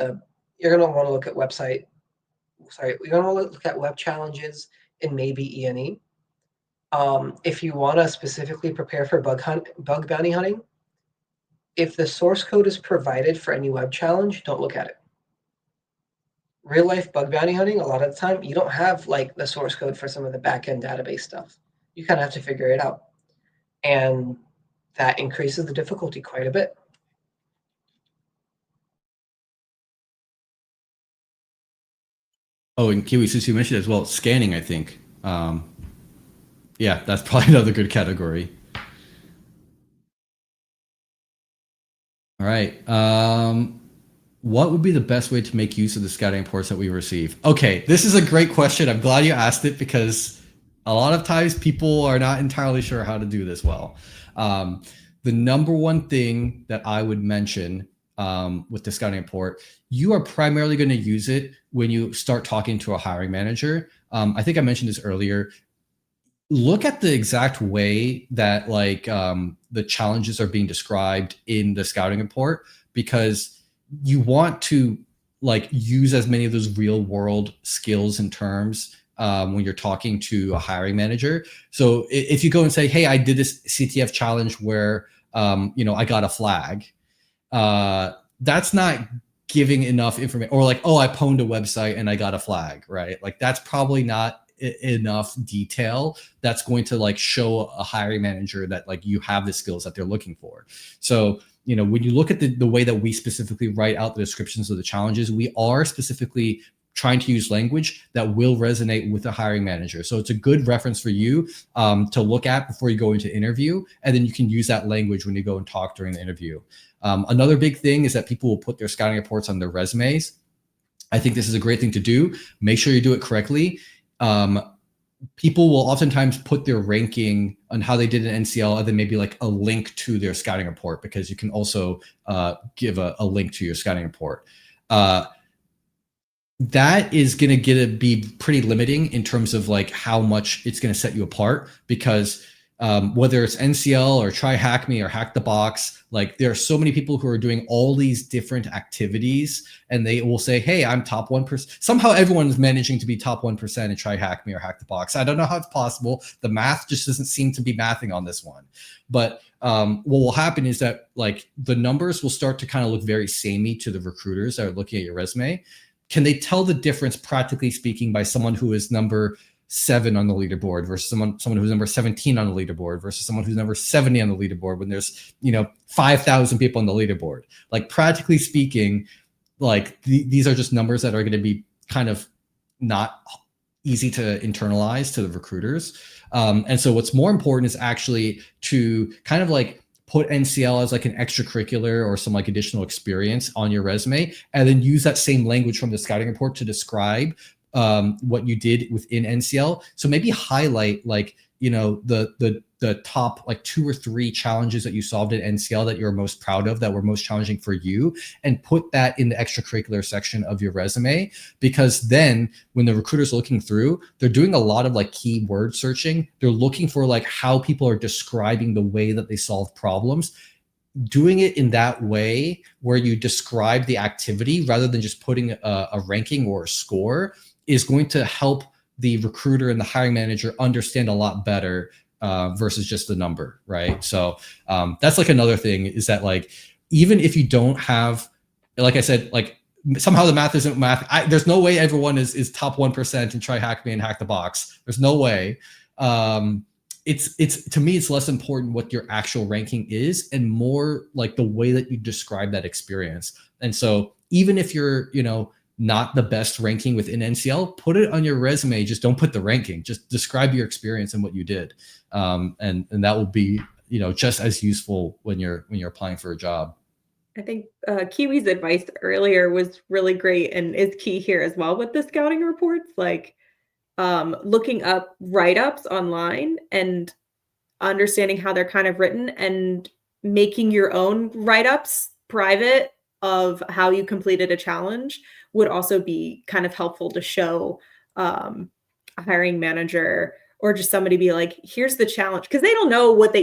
website. Sorry, you're going to want to look at web challenges and maybe E&E. If you want to specifically prepare for bug bounty hunting, if the source code is provided for any web challenge, don't look at it. Real life bug bounty hunting, a lot of the time, you don't have like the source code for some of the backend database stuff. You kind of have to figure it out. And that increases the difficulty quite a bit. Oh, and Kiwi, since you mentioned as well, scanning, I think. Yeah, that's probably another good category. All right. What would be the best way to make use of the scouting reports that we receive? Okay, this is a great question. I'm glad you asked it because a lot of times people are not entirely sure how to do this well. The number one thing that I would mention with the scouting report, you are primarily going to use it when you start talking to a hiring manager. I think I mentioned this earlier. Look at the exact way that like the challenges are being described in the scouting report, because you want to like use as many of those real world skills and terms when you're talking to a hiring manager. So if you go and say, hey, I did this CTF challenge where I got a flag, that's not giving enough information. Or like, oh, I pwned a website and I got a flag, right? Like that's probably not enough detail that's going to like show a hiring manager that like you have the skills that they're looking for. So when you look at the way that we specifically write out the descriptions of the challenges, we are specifically trying to use language that will resonate with the hiring manager. So it's a good reference for you to look at before you go into interview, and then you can use that language when you go and talk during the interview. Another big thing is that people will put their scouting reports on their resumes. I think this is a great thing to do. Make sure you do it correctly. People will oftentimes put their ranking on how they did an NCL and then maybe like a link to their scouting report, because you can also give a link to your scouting report. That is going to be pretty limiting in terms of like how much it's going to set you apart, because whether it's NCL or Try Hack Me or Hack the Box, like there are so many people who are doing all these different activities, and they will say, hey, I'm top 1%. Somehow everyone's managing to be top 1% and Try Hack Me or Hack the Box. I don't know how it's possible. The math just doesn't seem to be mathing on this one. But what will happen is that like the numbers will start to kind of look very samey to the recruiters that are looking at your resume. Can they tell the difference, practically speaking, by someone who is number 7 on the leaderboard versus someone who's number 17 on the leaderboard versus someone who's number 70 on the leaderboard when there's 5,000 people on the leaderboard? Like practically speaking, like these are just numbers that are going to be kind of not easy to internalize to the recruiters. And so what's more important is actually to kind of like put NCL as like an extracurricular or some like additional experience on your resume, and then use that same language from the scouting report to describe what you did within NCL. So maybe highlight like, the top like 2 or 3 challenges that you solved at NCL that you're most proud of, that were most challenging for you, and put that in the extracurricular section of your resume. Because then when the recruiter's looking through, they're doing a lot of like keyword searching. They're looking for like how people are describing the way that they solve problems. Doing it in that way where you describe the activity rather than just putting a ranking or a score is going to help the recruiter and the hiring manager understand a lot better versus just the number, right? So that's like another thing, is that like, even if you don't have, like I said, like somehow the math isn't math. There's no way everyone is top 1% and Try Hack Me and Hack the Box. There's no way. It's to me, it's less important what your actual ranking is and more like the way that you describe that experience. And so even if you're, not the best ranking within NCL, put it on your resume. Just don't put the ranking. Just describe your experience and what you did, and that will be just as useful when you're applying for a job. I think Kiwi's advice earlier was really great and is key here as well with the scouting reports, like looking up write-ups online and understanding how they're kind of written, and making your own write-ups private of how you completed a challenge would also be kind of helpful to show a hiring manager or just somebody, be like, here's the challenge, because they don't know what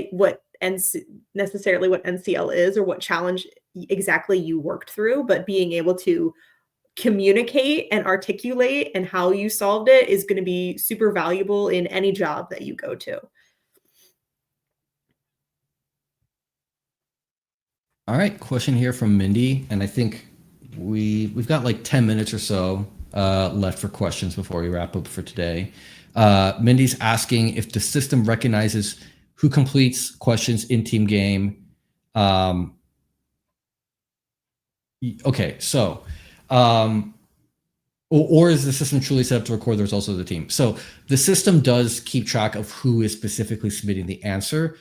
necessarily what NCL is or what challenge exactly you worked through, but being able to communicate and articulate and how you solved it is going to be super valuable in any job that you go to. All right, question here from Mindy, and I think we've got like 10 minutes or so left for questions before we wrap up for today. Mindy's asking if the system recognizes who completes questions in team game. Okay, so or is the system truly set up to record the results of the team? So the system does keep track of who is specifically submitting the answer.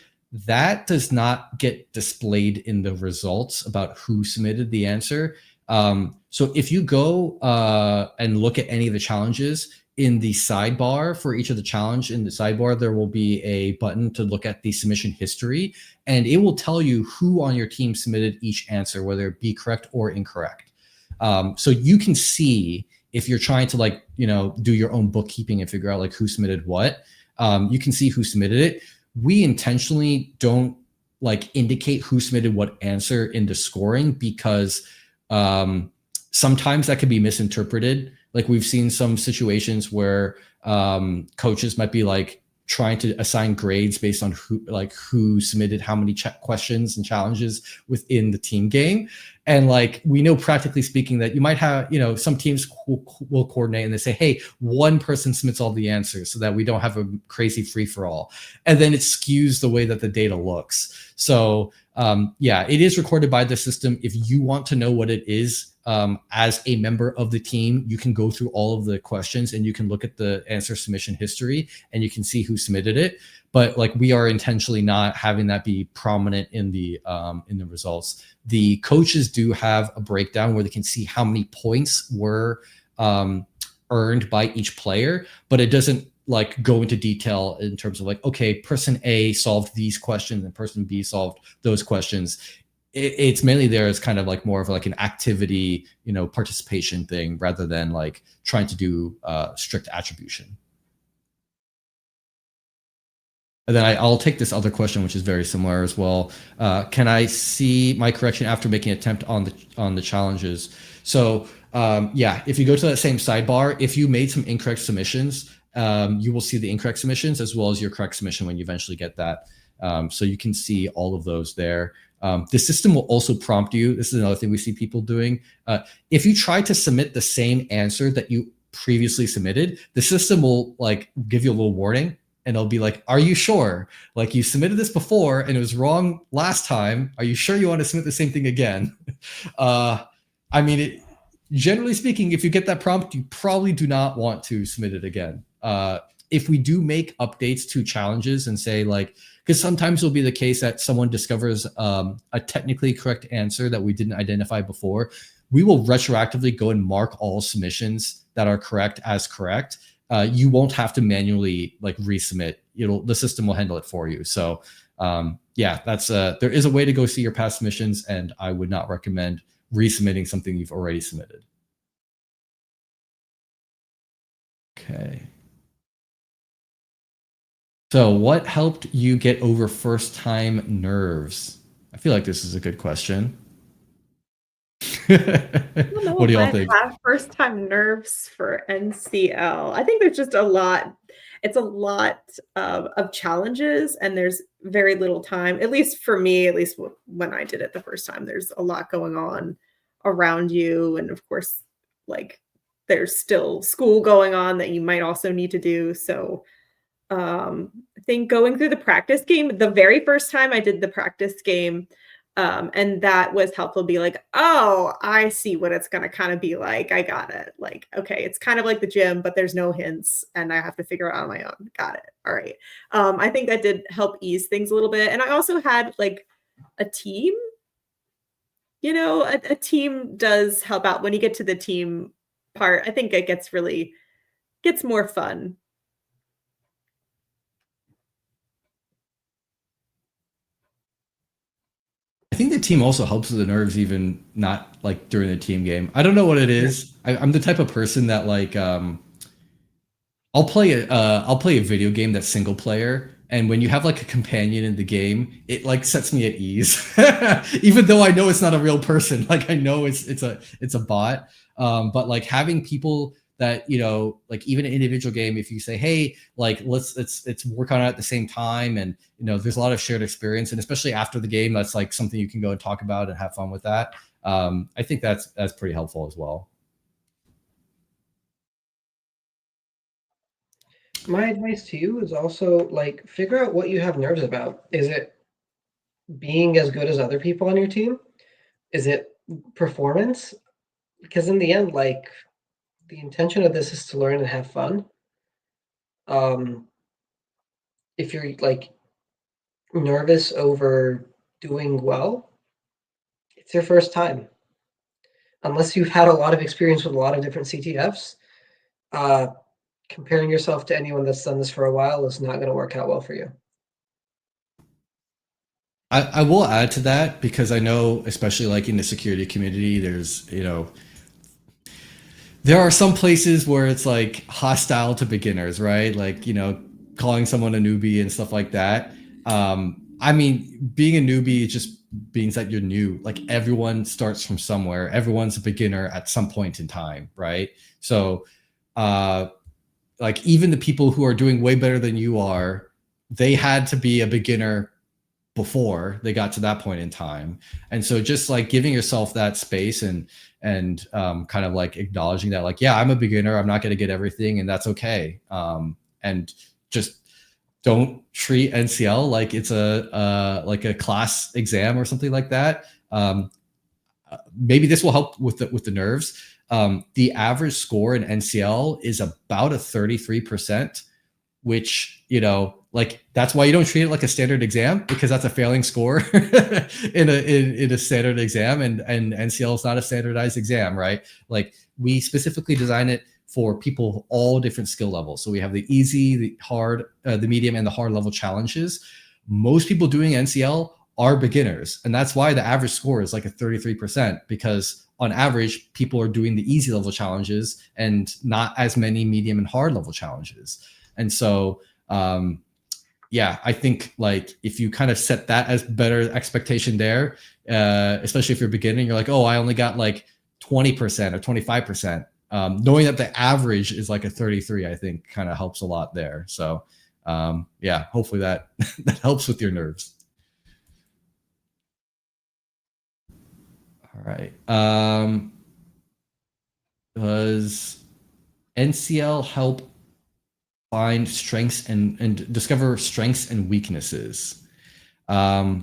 That does not get displayed in the results about who submitted the answer. So if you go and look at any of the challenges in the sidebar for each of the challenge, in the sidebar, there will be a button to look at the submission history, and it will tell you who on your team submitted each answer, whether it be correct or incorrect. So you can see if you're trying to like, do your own bookkeeping and figure out like who submitted what, you can see who submitted it. We intentionally don't like indicate who submitted what answer in the scoring because sometimes that could be misinterpreted. Like we've seen some situations where coaches might be like trying to assign grades based on who submitted how many questions and challenges within the team game. And like, we know practically speaking that you might have, some teams will coordinate and they say, hey, one person submits all the answers so that we don't have a crazy free for all. And then it skews the way that the data looks. So yeah, it is recorded by the system. If you want to know what it is as a member of the team, you can go through all of the questions and you can look at the answer submission history and you can see who submitted it. But like, we are intentionally not having that be prominent in the results. The coaches do have a breakdown where they can see how many points were earned by each player, but it doesn't like go into detail in terms of like, okay, person A solved these questions and person B solved those questions. It's mainly there as kind of like more of like an activity, participation thing rather than like trying to do strict attribution. And then I'll take this other question, which is very similar as well. Can I see my correction after making an attempt on the challenges? So yeah, if you go to that same sidebar, if you made some incorrect submissions, you will see the incorrect submissions as well as your correct submission when you eventually get that. So you can see all of those there. The system will also prompt you. This is another thing we see people doing. If you try to submit the same answer that you previously submitted, the system will like give you a little warning. And it'll be like, are you sure? Like you submitted this before and it was wrong last time. Are you sure you want to submit the same thing again? I mean, generally speaking, if you get that prompt, you probably do not want to submit it again. If we do make updates to challenges and say like, because sometimes it'll be the case that someone discovers a technically correct answer that we didn't identify before, we will retroactively go and mark all submissions that are correct as correct. You won't have to manually like resubmit. The system will handle it for you. So yeah, that's there is a way to go see your past submissions, and I would not recommend resubmitting something you've already submitted. Okay. So what helped you get over first time nerves? I feel like this is a good question. What do y'all think? First time nerves for NCL. I think there's just a lot. It's a lot of challenges, and there's very little time. At least for me, at least when I did it the first time, there's a lot going on around you, and of course, like there's still school going on that you might also need to do. So I think going through the practice game, the very first time I did the practice game. And that was helpful to be like, oh, I see what it's going to kind of be like. I got it. Like, okay, it's kind of like the gym, but there's no hints and I have to figure it out on my own. Got it. All right. I think that did help ease things a little bit. And I also had like a team, a team does help out when you get to the team part. I think it gets more fun. I think the team also helps with the nerves, even not like during the team game. I don't know what it is. I'm the type of person that like I'll play a video game that's single player, And when you have like a companion in the game, it like sets me at ease, even though I know it's not a real person. Like I know it's a bot, but like having people that, you know, like even an individual game, if you say, hey, like let's work on it at the same time, and you know, there's a lot of shared experience, and especially after the game, that's like something you can go and talk about and have fun with that. I think that's pretty helpful as well. My advice to you is also like figure out what you have nerves about. Is it being as good as other people on your team? Is it performance? Because in the end, like the intention of this is to learn and have fun. If you're like nervous over doing well, it's your first time. Unless you've had a lot of experience with a lot of different CTFs, comparing yourself to anyone that's done this for a while is not going to work out well for you. I will add to that because I know, especially like in the security community, there's, you know, there are some places where it's like hostile to beginners, right? Like, you know, calling someone a newbie and stuff like that. I mean, being a newbie just means that you're new. Like everyone starts from somewhere. Everyone's a beginner at some point in time, right? So, like even the people who are doing way better than you are, they had to be a beginner before they got to that point in time. And so just like giving yourself that space and kind of like acknowledging that, like, yeah, I'm a beginner, I'm not going to get everything, and that's okay. And just don't treat NCL like it's a class exam or something like that. Maybe this will help with the nerves. The average score in NCL is about a 33%, which, you know, like that's why you don't treat it like a standard exam, because that's a failing score in a standard exam, and NCL is not a standardized exam, right? Like we specifically design it for people of all different skill levels. So we have the easy, the hard, the medium, and the hard level challenges. Most people doing NCL are beginners, and that's why the average score is like a 33%, because on average people are doing the easy level challenges and not as many medium and hard level challenges. And so, yeah, I think like if you kind of set that as better expectation there, especially if you're beginning, you're like, oh, I only got like 20% or 25%. Knowing that the average is like a 33, I think kind of helps a lot there. So, yeah, hopefully that that helps with your nerves. All right. Does NCL help find strengths and discover strengths and weaknesses? I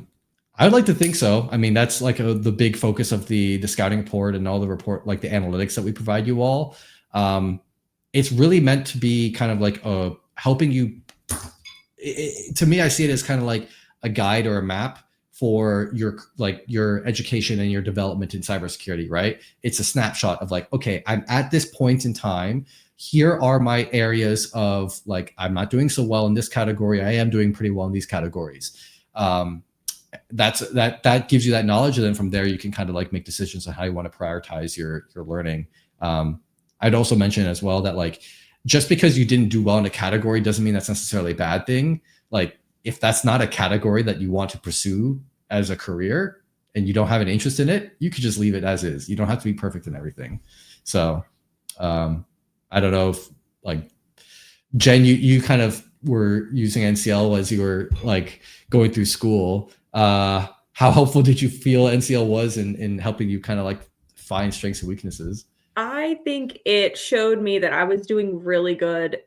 would like to think so. I mean, that's like the big focus of the scouting report and all the report, like the analytics that we provide you all. It's really meant to be kind of like helping you. To me, I see it as kind of like a guide or a map for your education and your development in cybersecurity, right? It's a snapshot of like, okay, I'm at this point in time. Here are my areas of like, I'm not doing so well in this category. I am doing pretty well in these categories. That gives you that knowledge, and then from there you can kind of like make decisions on how you want to prioritize your learning. I'd also mention as well that like just because you didn't do well in a category doesn't mean that's necessarily a bad thing. Like if that's not a category that you want to pursue as a career and you don't have an interest in it, you could just leave it as is. You don't have to be perfect in everything. So I don't know if like Jen, you kind of were using NCL as you were like going through school. How helpful did you feel NCL was in helping you kind of like find strengths and weaknesses? I think it showed me that I was doing really good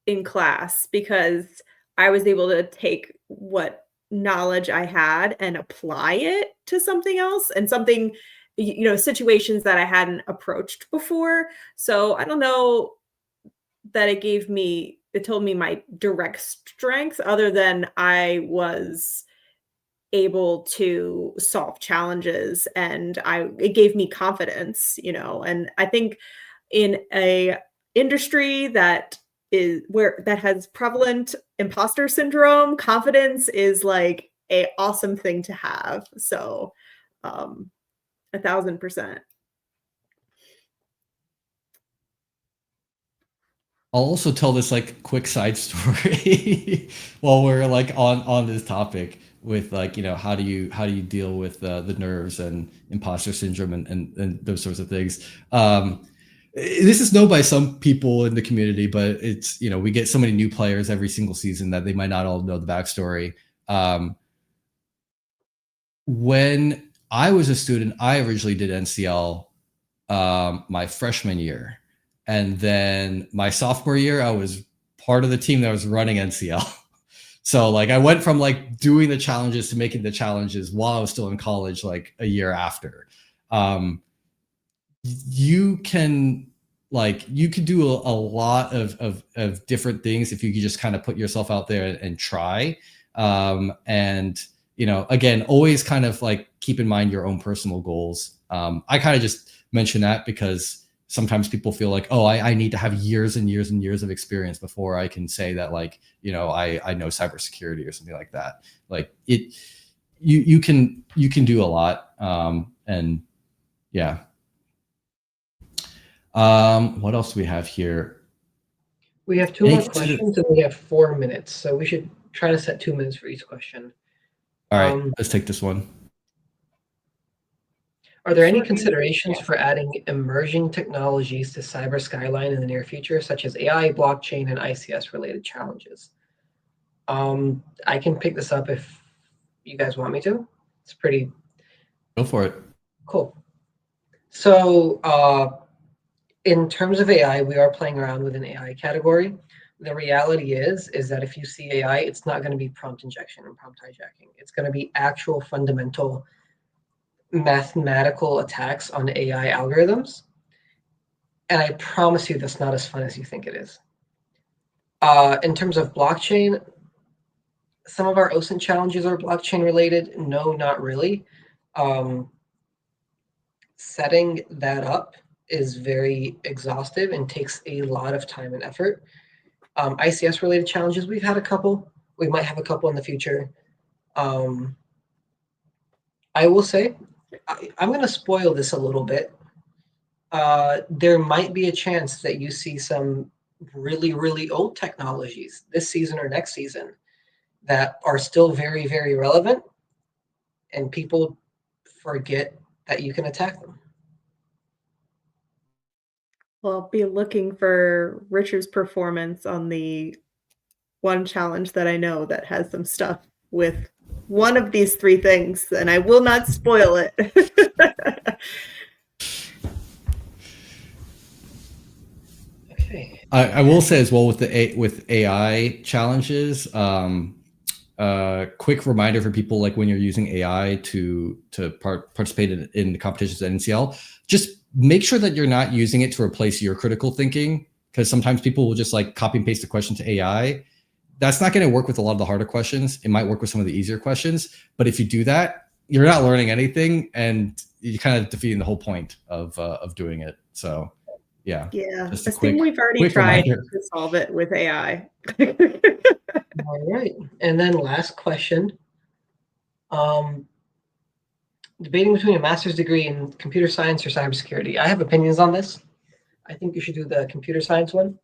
in class because I was able to take what knowledge I had and apply it to something else and something, you know, situations that I hadn't approached before. So I don't know that it told me my direct strength other than I was able to solve challenges and it gave me confidence, you know. And I think in a industry that has prevalent imposter syndrome, confidence is like a awesome thing to have. So 1,000%. I'll also tell this like quick side story while we're like on this topic with like, you know, how do you deal with the nerves and imposter syndrome and those sorts of things. This is known by some people in the community, but it's, you know, we get so many new players every single season that they might not all know the backstory. When I was a student, I originally did NCL my freshman year. And then my sophomore year, I was part of the team that was running NCL. So like I went from like doing the challenges to making the challenges while I was still in college, like a year after. You can you could do a lot of different things if you could just kind of put yourself out there and try. And you know, again, always kind of like keep in mind your own personal goals. I kind of just mention that because sometimes people feel like, oh, I need to have years and years and years of experience before I can say that, like, you know, I know cybersecurity or something like that. Like it, you can do a lot. And yeah. What else do we have here? We have two more questions and we have 4 minutes, so we should try to set 2 minutes for each question. All right, let's take this one. Are there any considerations for adding emerging technologies to Cyber Skyline in the near future, such as AI, blockchain, and ICS related challenges? I can pick this up if you guys want me to. It's pretty. Go for it. Cool. So in terms of AI, we are playing around with an AI category. The reality is that if you see AI, it's not going to be prompt injection and prompt hijacking. It's going to be actual fundamental mathematical attacks on AI algorithms. And I promise you that's not as fun as you think it is. In terms of blockchain, some of our OSINT challenges are blockchain related. No, not really. Setting that up is very exhaustive and takes a lot of time and effort. ICS related challenges, we've had a couple. We might have a couple in the future. I will say, I'm going to spoil this a little bit. There might be a chance that you see some really, really old technologies this season or next season that are still very, very relevant, and people forget that you can attack them. Well, I'll be looking for Richard's performance on the one challenge that I know that has some stuff with one of these three things, and I will not spoil it. Okay. I will say as well with AI challenges, quick reminder for people, like when you're using AI to participate in the competitions at NCL, just make sure that you're not using it to replace your critical thinking, because sometimes people will just like copy and paste a question to AI. That's not going to work with a lot of the harder questions. It might work with some of the easier questions, but if you do that, you're not learning anything, and you're kind of defeating the whole point of doing it. So yeah. Yeah, a thing we've already tried to solve it with AI. All right. And then last question. Debating between a master's degree in computer science or cybersecurity. I have opinions on this. I think you should do the computer science one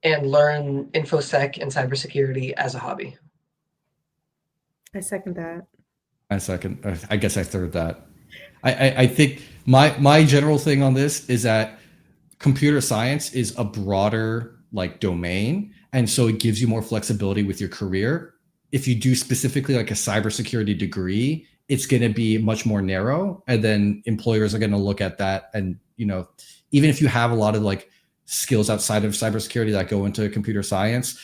and learn InfoSec and cybersecurity as a hobby. I second that. I guess I third that. I think my general thing on this is that computer science is a broader like domain, and so it gives you more flexibility with your career. If you do specifically like a cybersecurity degree, it's going to be much more narrow, and then employers are going to look at that. And you know, even if you have a lot of like skills outside of cybersecurity that go into computer science,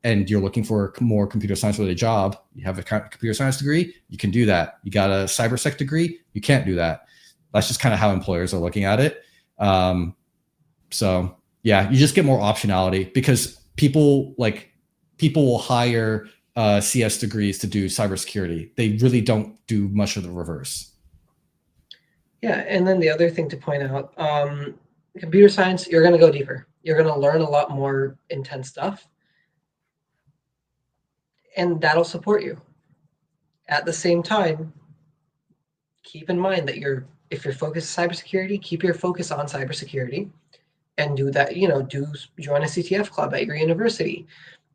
and you're looking for a more computer science related job, you have a computer science degree, you can do that. You got a cybersec degree, you can't do that. That's just kind of how employers are looking at it. So yeah, you just get more optionality, because people will hire CS degrees to do cybersecurity. They really don't do much of the reverse. Yeah, and then the other thing to point out, computer science, you're going to go deeper. You're going to learn a lot more intense stuff, and that'll support you. At the same time, keep in mind that if your focus is cybersecurity, keep your focus on cybersecurity. and do that. Join a CTF club at your university.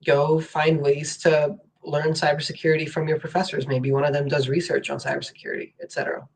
Go find ways to learn cybersecurity from your professors. Maybe one of them does research on cybersecurity, etc.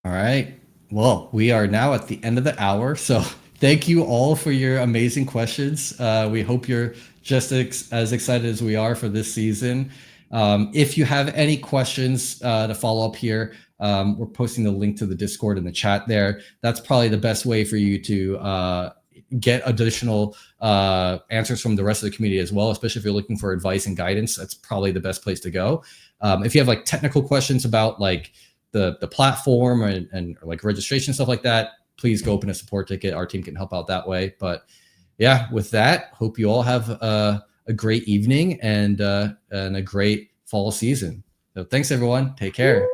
All right. Well, we are now at the end of the hour. So thank you all for your amazing questions. We hope you're just as excited as we are for this season. If you have any questions to follow up here, we're posting the link to the Discord in the chat there. That's probably the best way for you to get additional answers from the rest of the community as well, especially if you're looking for advice and guidance. That's probably the best place to go. If you have like technical questions about like the platform and like registration, stuff like that, please go open a support ticket. Our team can help out that way. But yeah, with that, hope you all have a great evening and a great fall season. So thanks everyone. Take care.